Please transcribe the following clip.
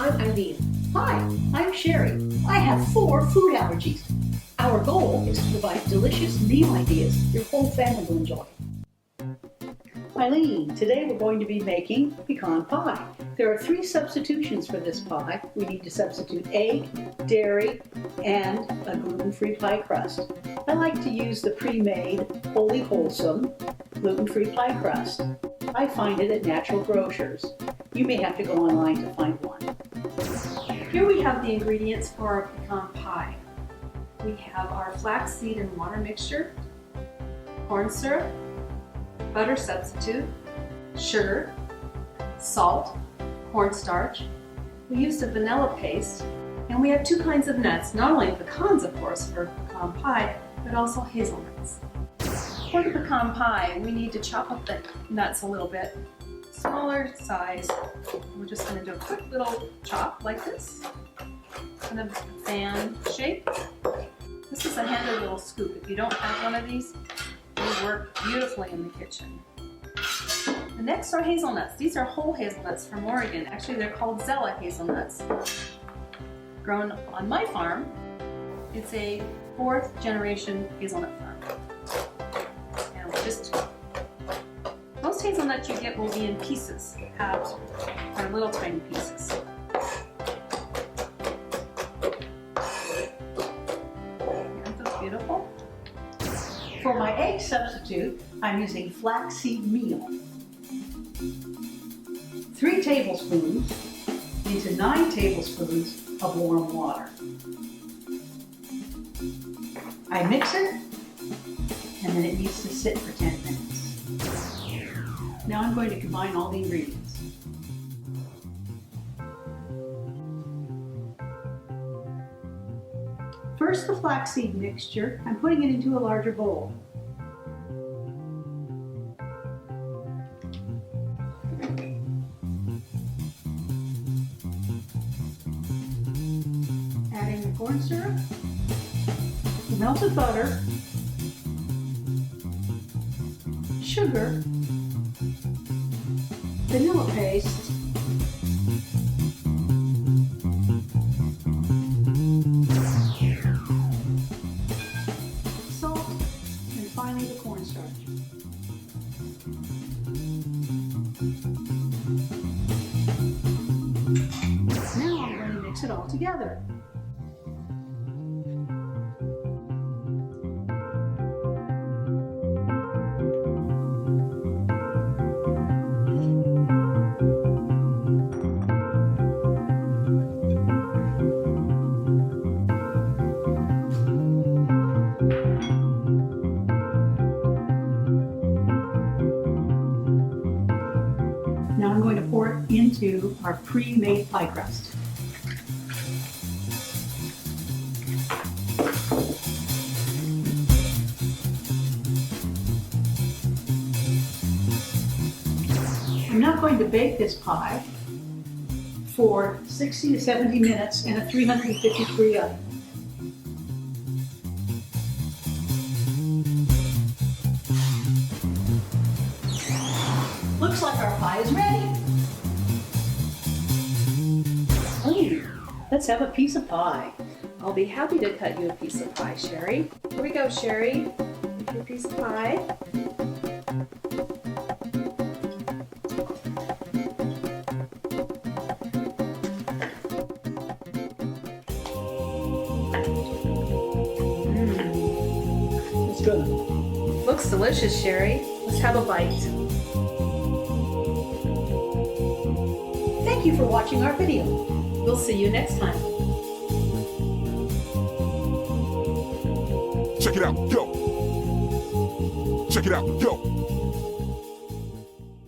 I'm Eileen. Hi, I'm Cheri. I have 4 food allergies. Our goal is to provide delicious meal ideas your whole family will enjoy. Eileen, today we're going to be making pecan pie. There are 3 substitutions for this pie. We need to substitute egg, dairy, and a gluten-free pie crust. I like to use the pre-made, wholly wholesome, gluten-free pie crust. I find it at natural grocers. You may have to go online to find one. Here we have the ingredients for our pecan pie. We have our flaxseed and water mixture, corn syrup, butter substitute, sugar, salt, cornstarch. We used a vanilla paste, and we have 2 kinds of nuts, not only pecans of course for pecan pie, but also hazelnuts. For the pecan pie, we need to chop up the nuts a little bit, smaller size. We're just going to do a quick little chop like this, kind of fan shape. This is a handy little scoop. If you don't have one of these, they work beautifully in the kitchen. The next are hazelnuts. These are whole hazelnuts from Oregon. Actually, they're called Zella hazelnuts. Grown on my farm. It's a 4th generation hazelnut farm. And most hazelnuts you get will be in pieces, halves, or little tiny pieces. Aren't those beautiful? For my egg substitute, I'm using flaxseed meal. 3 tablespoons into 9 tablespoons of warm water. I mix it, and then it needs to sit for 10 minutes. Now I'm going to combine all the ingredients. First, the flaxseed mixture. I'm putting it into a larger bowl. Adding the corn syrup, the melted butter, sugar, vanilla paste, salt, and finally the cornstarch. Now I'm going to mix it all together. Now I'm going to pour it into our pre-made pie crust. I'm now going to bake this pie for 60 to 70 minutes in a 350 degree oven. Looks like our pie is ready. Let's have a piece of pie. I'll be happy to cut you a piece of pie, Cheri. Here we go, Cheri. Your piece of pie. It's good. Looks delicious, Cheri. Let's have a bite. Thank you for watching our video. We'll see you next time. Check it out, yo. Check it out, yo.